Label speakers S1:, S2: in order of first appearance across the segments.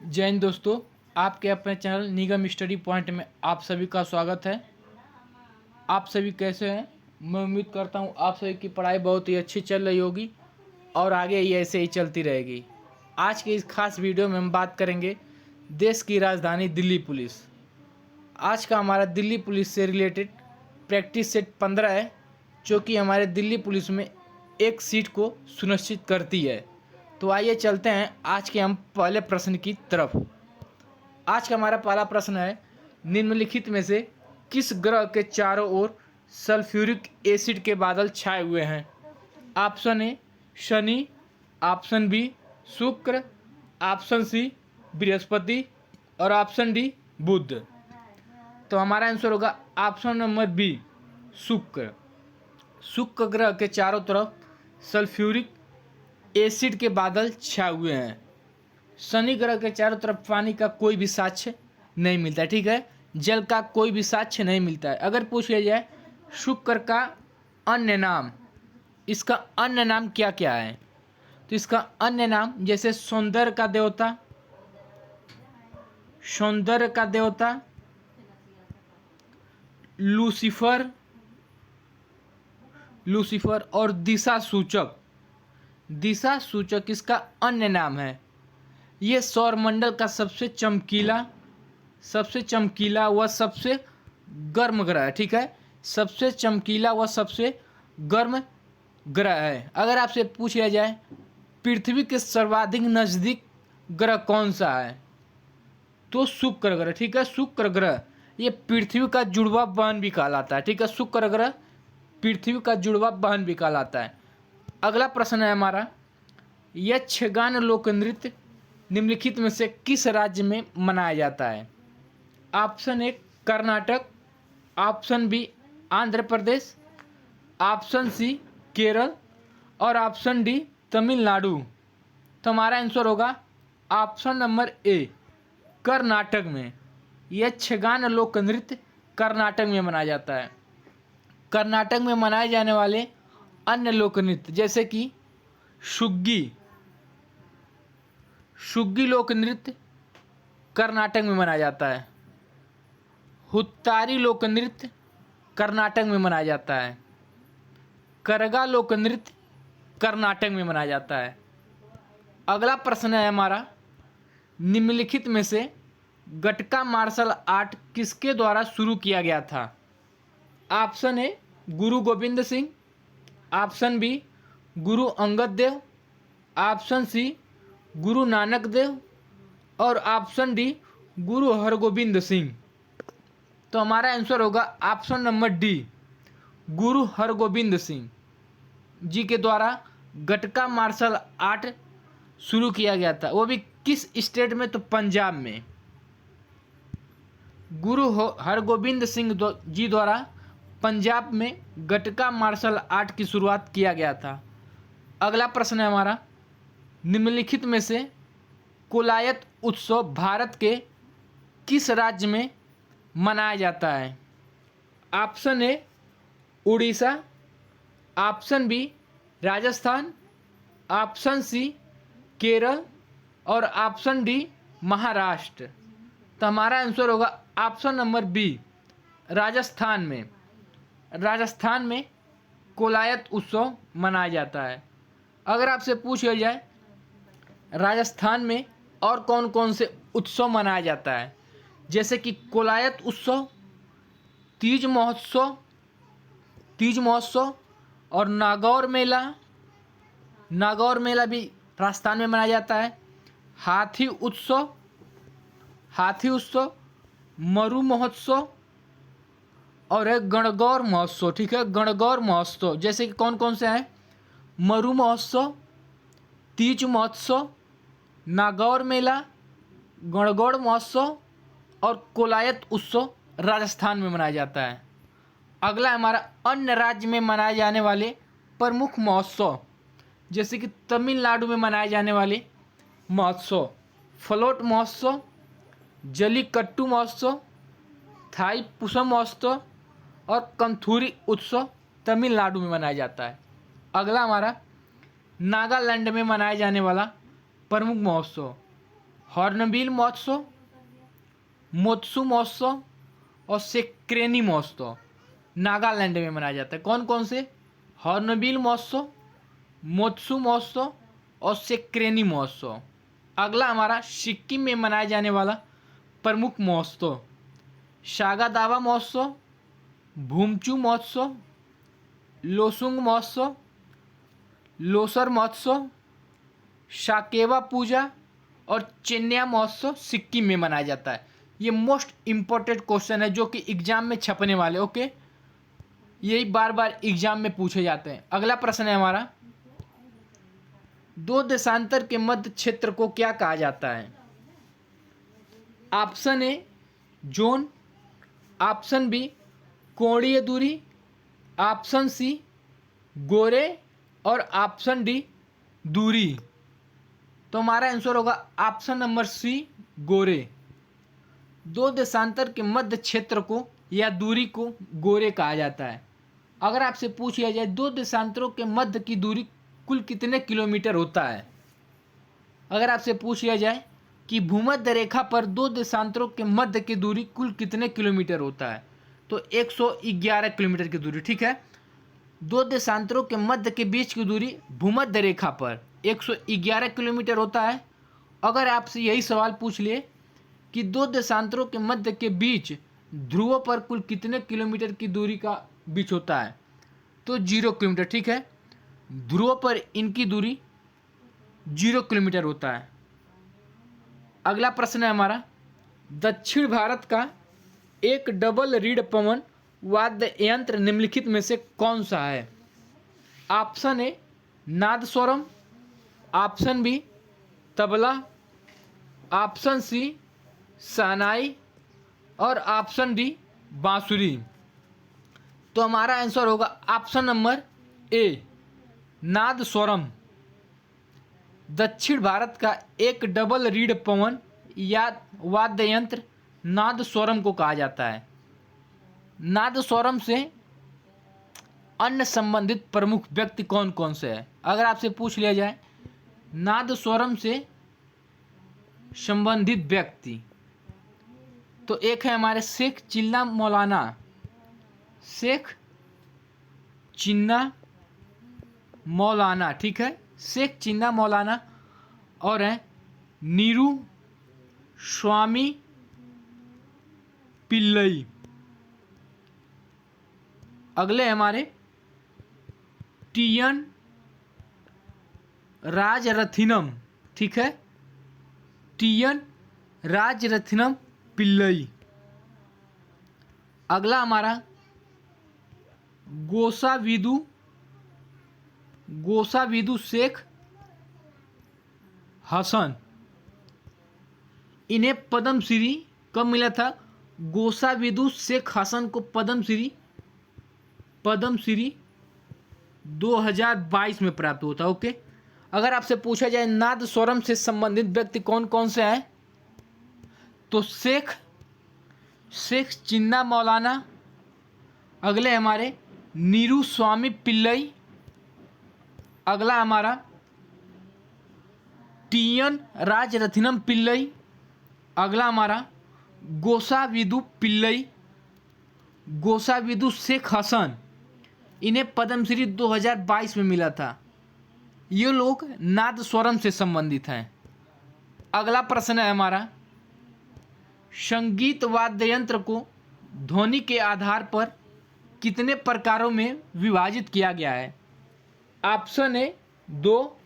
S1: जय हिंद दोस्तों, आपके अपने चैनल निगम स्टडी पॉइंट में आप सभी का स्वागत है। आप सभी कैसे हैं? मैं उम्मीद करता हूं आप सभी की पढ़ाई बहुत ही अच्छी चल रही होगी और आगे ये ऐसे ही चलती रहेगी। आज के इस खास वीडियो में हम बात करेंगे देश की राजधानी दिल्ली पुलिस। आज का हमारा दिल्ली पुलिस से रिलेटेड प्रैक्टिस सेट 15 है, जो कि हमारे दिल्ली पुलिस में एक सीट को सुनिश्चित करती है। तो आइए चलते हैं आज के हम पहले प्रश्न की तरफ। आज का हमारा पहला प्रश्न है, निम्नलिखित में से किस ग्रह के चारों ओर सल्फ्यूरिक एसिड के बादल छाए हुए हैं? Option A Shani, option B Shukra, option C Brihaspati और ऑप्शन डी बुध। तो हमारा आंसर होगा ऑप्शन नंबर बी शुक्र। शुक्र ग्रह के चारों तरफ सल्फ्यूरिक एसिड के बादल छाए हुए हैं। शनि ग्रह के चारों तरफ पानी का कोई भी साक्ष्य नहीं मिलता है, ठीक है, जल का कोई भी साक्ष्य नहीं मिलता है। अगर पूछ लिया जाए शुक्र का अन्य नाम, इसका अन्य नाम क्या क्या है, तो इसका अन्य नाम जैसे सौंदर्य का देवता, सौंदर्य का देवता, लूसीफर, लूसीफर और दिशा सूचक, दिशा सूचक इसका अन्य नाम है। ये सौरमंडल का सबसे चमकीला व सबसे गर्म ग्रह है, ठीक है, सबसे चमकीला व सबसे गर्म ग्रह है। अगर आपसे पूछ लिया जाए पृथ्वी के सर्वाधिक नज़दीक ग्रह कौन सा है, तो शुक्र ग्रह, ठीक है, शुक्र ग्रह ये पृथ्वी का जुड़वा बहन भी कहलाता है, ठीक है, शुक्र ग्रह पृथ्वी का जुड़वा बहन भी कहलाता है। अगला प्रश्न है हमारा, यक्षगान लोक नृत्य निम्नलिखित में से किस राज्य में मनाया जाता है? Option A Karnataka, option B Andhra Pradesh, option C Kerala और ऑप्शन डी तमिलनाडु। तो हमारा आंसर होगा ऑप्शन नंबर ए कर्नाटक में। यक्षगान लोक नृत्य कर्नाटक में मनाया जाता है। कर्नाटक में मनाए जाने वाले अन्य लोक नृत्य जैसे कि सुग्गी, सुग्गी लोक नृत्य कर्नाटक में मनाया जाता है। हुत्तारी लोक नृत्य कर्नाटक में मनाया जाता है। करगा लोक नृत्य कर्नाटक में मनाया जाता है। अगला प्रश्न है हमारा, निम्नलिखित में से गटका मार्शल आर्ट किसके द्वारा शुरू किया गया था? Option A Guru Govind Singh, option B Guru Angad Dev, option C Guru Nanak Dev और ऑप्शन डी गुरु हरगोविंद सिंह। तो हमारा आंसर होगा ऑप्शन नंबर डी गुरु हरगोविंद सिंह जी के द्वारा गटका मार्शल आर्ट शुरू किया गया था। वो भी किस स्टेट में, तो पंजाब में। गुरु हरगोविंद सिंह जी द्वारा पंजाब में गटका मार्शल आर्ट की शुरुआत किया गया था। अगला प्रश्न है हमारा, निम्नलिखित में से कोलायत उत्सव भारत के किस राज्य में मनाया जाता है? Option A Orissa, option B Rajasthan, option C Kerala और ऑप्शन डी महाराष्ट्र। तो हमारा आंसर होगा ऑप्शन नंबर बी राजस्थान में। राजस्थान में कोलायत उत्सव मनाया जाता है। अगर आपसे पूछ लिया जाए राजस्थान में और कौन कौन से उत्सव मनाया जाता है, जैसे कि कोलायत उत्सव, तीज महोत्सव और नागौर मेला, नागौर मेला भी राजस्थान में मनाया जाता है। हाथी उत्सव, मरु महोत्सव और है गणगौर महोत्सव, ठीक है, गणगौर महोत्सव। जैसे कि कौन कौन से हैं, मरु महोत्सव, तीज महोत्सव, नागौर मेला, गणगौर महोत्सव और कोलायत उत्सव राजस्थान में मनाया जाता है। अगला हमारा अन्य राज्य में मनाए जाने वाले प्रमुख महोत्सव, जैसे कि तमिलनाडु में मनाए जाने वाले महोत्सव, फ्लोट महोत्सव, जलीकट्टू महोत्सव, थाई पुसम महोत्सव और कंथूरी उत्सव तमिलनाडु में मनाया जाता है। अगला हमारा नागालैंड में मनाए जाने वाला प्रमुख महोत्सव, हॉर्नबिल महोत्सव, मोत्सु महोत्सव और सेक्रेनी महोत्सव नागालैंड में मनाया जाता है। कौन कौन से? हॉर्नबिल महोत्सव, मोत्सु महोत्सव और सेक्रेनी महोत्सव। अगला हमारा सिक्किम में मनाया जाने वाला प्रमुख महोत्सव, सागा दावा महोत्सव, भूमचू महोत्सव, लोसुंग महोत्सव, लोसर महोत्सव, साकेवा पूजा और चेन्नैया महोत्सव सिक्किम में मनाया जाता है। ये मोस्ट इम्पोर्टेंट क्वेश्चन है जो कि एग्जाम में छपने वाले। ओके, यही बार बार एग्जाम में पूछे जाते हैं। अगला प्रश्न है हमारा, दो देशांतर के मध्य क्षेत्र को क्या कहा जाता है? Option A zone, option B कोणीय दूरी, ऑप्शन सी गोरे और ऑप्शन डी दूरी। तो हमारा आंसर होगा ऑप्शन नंबर सी गोरे। दो देशांतर के मध्य क्षेत्र को या दूरी को गोरे कहा जाता है। अगर आपसे पूछ लिया जाए दो देशांतरों के मध्य की दूरी कुल कितने किलोमीटर होता है, अगर आपसे पूछ लिया जाए कि भूमध्य रेखा पर दो देशांतरों के मध्य की दूरी कुल कितने किलोमीटर होता है, तो 111 किलोमीटर की दूरी। ठीक है, दो देशांतरों के मध्य के बीच की दूरी भूमध्य रेखा पर 111 किलोमीटर होता है। अगर आपसे यही सवाल पूछ लिए कि दो देशांतरों के मध्य के बीच ध्रुवों पर कुल कितने किलोमीटर की दूरी का बीच होता है, तो 0 किलोमीटर। ठीक है, ध्रुवों पर इनकी दूरी 0 किलोमीटर होता है। अगला प्रश्न है हमारा, दक्षिण भारत का एक डबल रीड पवन वाद्य यंत्र निम्नलिखित में से कौन सा है? Option A nadaswaram, option B tabla, option C shehnai और ऑप्शन डी बांसुरी। तो हमारा आंसर होगा ऑप्शन नंबर ए नादस्वरम। दक्षिण भारत का एक डबल रीड पवन या वाद्य यंत्र नादस्वरम को कहा जाता है। नादस्वरम से अन्य संबंधित प्रमुख व्यक्ति कौन कौन से हैं? अगर आपसे पूछ लिया जाए नादस्वरम से संबंधित व्यक्ति, तो एक है हमारे शेख चिन्ना मौलाना, शेख चिन्ना मौलाना। ठीक है, शेख चिन्ना मौलाना और है नीरू स्वामी पिल्लई। अगले हमारे टीएन राजरथिनम। ठीक है, टीएन राजरथिनम पिल्लई। अगला हमारा गोसाविदु शेख हसन। इन्हें पद्मश्री कब मिला था? गोसाविदु शेख हसन को पद्मश्री 2022 में प्राप्त होता है। ओके, अगर आपसे पूछा जाए नादस्वरम से संबंधित व्यक्ति कौन कौन से हैं, तो शेख चिन्ना मौलाना, अगले हमारे नीरू स्वामी पिल्लई, अगला हमारा टीएन राजरथिनम पिल्लई, अगला हमारा गोसाविदु शेख हसन। इन्हें पद्मश्री 2022 में मिला था। ये लोग नादस्वरम से संबंधित हैं। अगला प्रश्न है हमारा, संगीत वाद्य यंत्र को ध्वनि के आधार पर कितने प्रकारों में विभाजित किया गया है? Option A 2,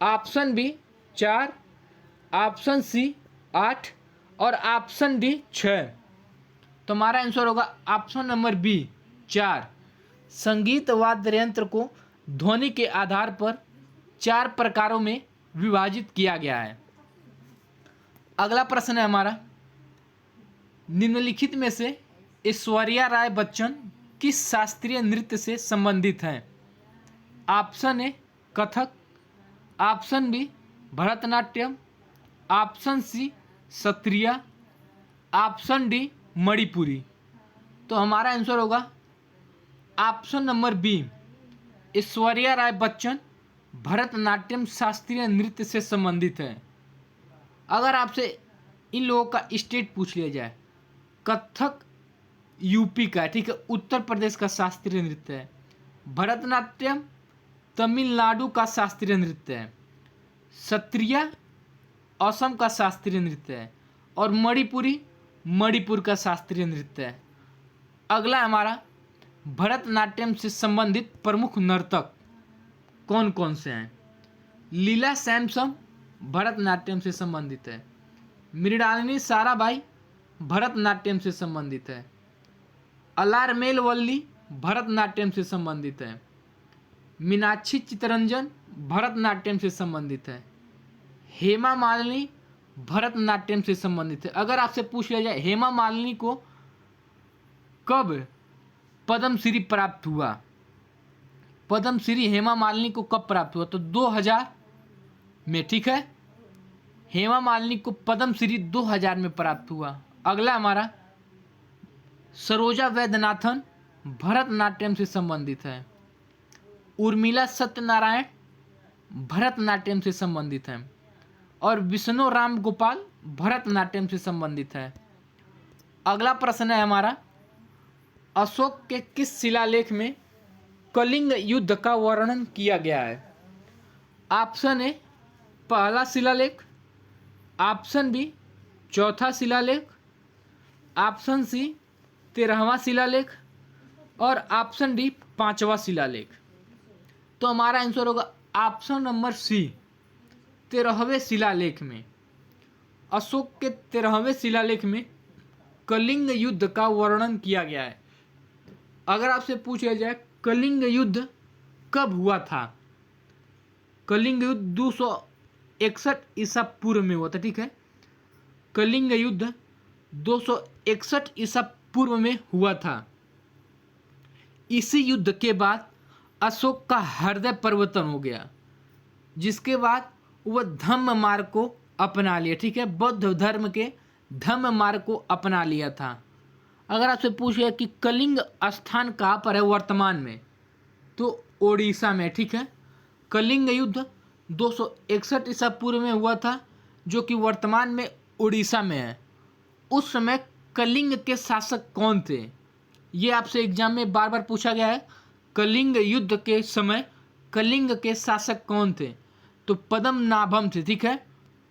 S1: option B 4, option C 8 और ऑप्शन डी 6। तो हमारा आंसर होगा ऑप्शन नंबर बी 4। संगीत वाद्य यंत्र को ध्वनि के आधार पर 4 प्रकारों में विभाजित किया गया है। अगला प्रश्न है हमारा, निम्नलिखित में से ऐश्वर्या राय बच्चन किस शास्त्रीय नृत्य से संबंधित हैं? Option A Kathak, option B Bharatanatyam, option C Sattriya, option D Manipuri. तो हमारा आंसर होगा option number B Aishwarya Rai Bachchan Bharatanatyam शास्त्रीय नृत्य से संबंधित है। अगर आपसे इन लोगों का स्टेट पूछ लिया जाए, कथक यूपी का है, ठीक है, उत्तर प्रदेश का शास्त्रीय नृत्य है। भरतनाट्यम तमिलनाडु का शास्त्रीय नृत्य है। सत्रिया असम का शास्त्रीय नृत्य है। और मणिपुरी मणिपुर का शास्त्रीय नृत्य है। अगला हमारा भरतनाट्यम से संबंधित प्रमुख नर्तक कौन कौन से हैं। लीला सैमसन भरतनाट्यम से संबंधित है। मृणालिनी साराभाई भरतनाट्यम से संबंधित है। अलारमेल वल्ली भरतनाट्यम से संबंधित है। मीनाक्षी चित्तरंजन भरतनाट्यम से संबंधित है। हेमा मालिनी भरतनाट्यम से संबंधित है। अगर आपसे पूछ लिया जाए हेमा मालिनी को कब पद्मश्री प्राप्त हुआ, पद्मश्री हेमा मालिनी को कब प्राप्त हुआ, तो 2000 में, ठीक है। हेमा मालिनी को पद्मश्री 2000 में प्राप्त हुआ। अगला हमारा सरोजा वैद्यनाथन भरतनाट्यम से संबंधित है। उर्मिला सत्यनारायण भरतनाट्यम से संबंधित है। और विष्णु राम गोपाल भरतनाट्यम से संबंधित है। अगला प्रश्न है हमारा, अशोक के किस शिलालेख में कलिंग युद्ध का वर्णन किया गया है। ऑप्शन ए पहला शिलालेख, ऑप्शन बी चौथा शिलालेख, ऑप्शन सी 13वां शिलालेख और ऑप्शन डी 5वां शिलालेख। तो हमारा आंसर होगा ऑप्शन नंबर सी 13वें शिलालेख में। अशोक के 13वें शिलालेख में कलिंग युद्ध का वर्णन किया गया है। अगर आपसे पूछा जाए कलिंग युद्ध कब हुआ था, कलिंग युद्ध 261 ईसा पूर्व में हुआ था, ठीक है। कलिंग युद्ध 261 ईसा पूर्व में हुआ था। इसी युद्ध के बाद अशोक का हृदय परिवर्तन हो गया, जिसके बाद वह धम्म मार्ग को अपना लिया, ठीक है, बौद्ध धर्म के धम्म मार्ग को अपना लिया था। अगर आपसे पूछे कि कलिंग स्थान कहाँ पर है वर्तमान में, तो ओडिशा में, ठीक है। कलिंग युद्ध 261 ईसा पूर्व में हुआ था, जो कि वर्तमान में उड़ीसा में है। उस समय कलिंग के शासक कौन थे, ये आपसे एग्जाम में बार बार पूछा गया है। कलिंग युद्ध के समय कलिंग के शासक कौन थे, तो पद्मनाभम थे, ठीक है।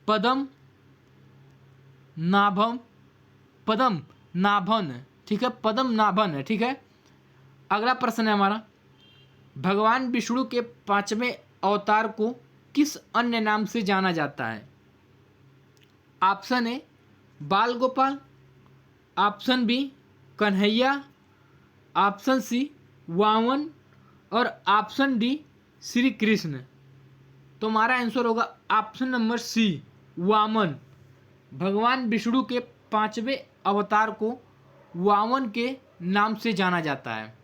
S1: पद्मनाभन, ठीक है, पद्मनाभन है, ठीक है। अगला प्रश्न है हमारा, भगवान विष्णु के 5वें अवतार को किस अन्य नाम से जाना जाता है। Option A Bal Gopal, option B Kanhaiya, option C Vaman और ऑप्शन डी श्री कृष्ण। तो हमारा आंसर होगा ऑप्शन नंबर सी वामन। भगवान विष्णु के 5वें अवतार को वामन के नाम से जाना जाता है।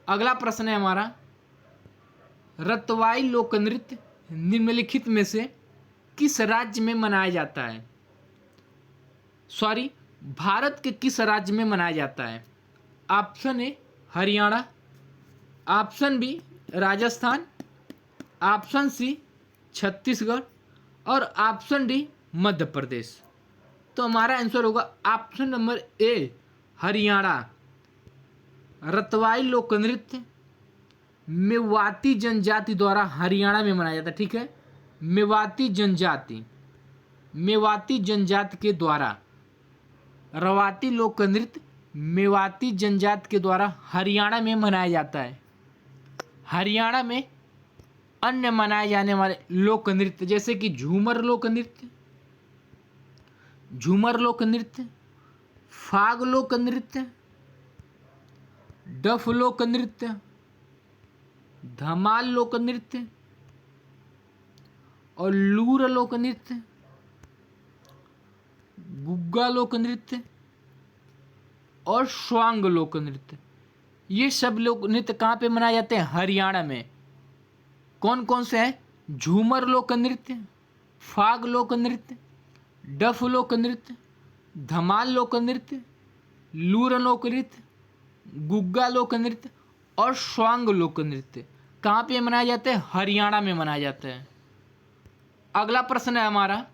S1: अगला प्रश्न है हमारा, रतवाई लोक नृत्य निम्नलिखित में से किस राज्य में मनाया जाता है, भारत के किस राज्य में मनाया जाता है। Option A Haryana, option B Rajasthan, option C Chhattisgarh और ऑप्शन डी मध्य प्रदेश। तो हमारा आंसर होगा option number A Haryana. Ratwai लोक नृत्य मेवाती जनजाति द्वारा हरियाणा में मनाया जाता है, ठीक है। मेवाती जनजाति के द्वारा रवाती लोक नृत्य मेवाती जनजाति के द्वारा हरियाणा में मनाया जाता है। हरियाणा में अन्य मनाए जाने वाले लोक नृत्य जैसे कि झूमर लोक नृत्य, फाग लोक नृत्य, डफ लोक नृत्य, धमाल लोक नृत्य और लूर लोक नृत्य, गुग्गा लोक नृत्य और स्वांग लोक नृत्य। ये सब लोक नृत्य कहाँ पे मनाए जाते हैं, हरियाणा में। कौन कौन से हैं, झूमर लोक नृत्य, फाग लोक नृत्य, डफ लोक नृत्य, धमाल लोक नृत्य, लूर लोक नृत्य, गुग्गा लोक नृत्य और स्वांग लोक नृत्य। कहाँ पे मनाए जाते हैं, हरियाणा में मनाए जाते हैं। अगला प्रश्न है हमारा,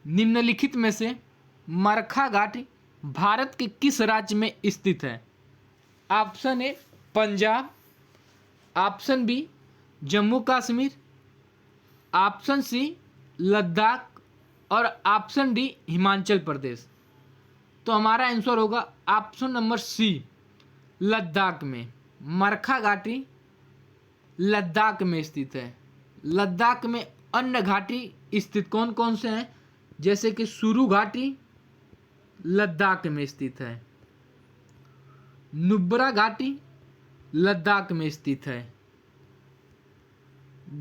S1: निम्नलिखित में से मरखा घाटी भारत के किस राज्य में स्थित है? Option A Punjab, option B Jammu Kashmir, option C Ladakh और ऑप्शन डी हिमाचल प्रदेश। तो हमारा आंसर होगा ऑप्शन नंबर सी, लद्दाख में। मरखा घाटी लद्दाख में स्थित है। लद्दाख में अन्य घाटी स्थित कौन कौन से हैं? जैसे कि सुरु घाटी लद्दाख में स्थित है, नुब्रा घाटी लद्दाख में स्थित है,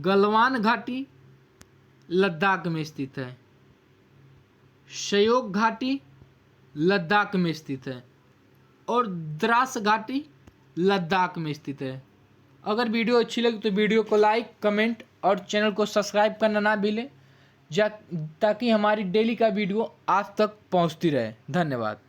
S1: गलवान घाटी लद्दाख में स्थित है, श्योक घाटी लद्दाख में स्थित है और द्रास घाटी लद्दाख में स्थित है। अगर वीडियो अच्छी लगी तो वीडियो को लाइक, कमेंट और चैनल को सब्सक्राइब करना ना भूलें, ताकि हमारी डेली का वीडियो आप तक पहुंचती रहे। धन्यवाद।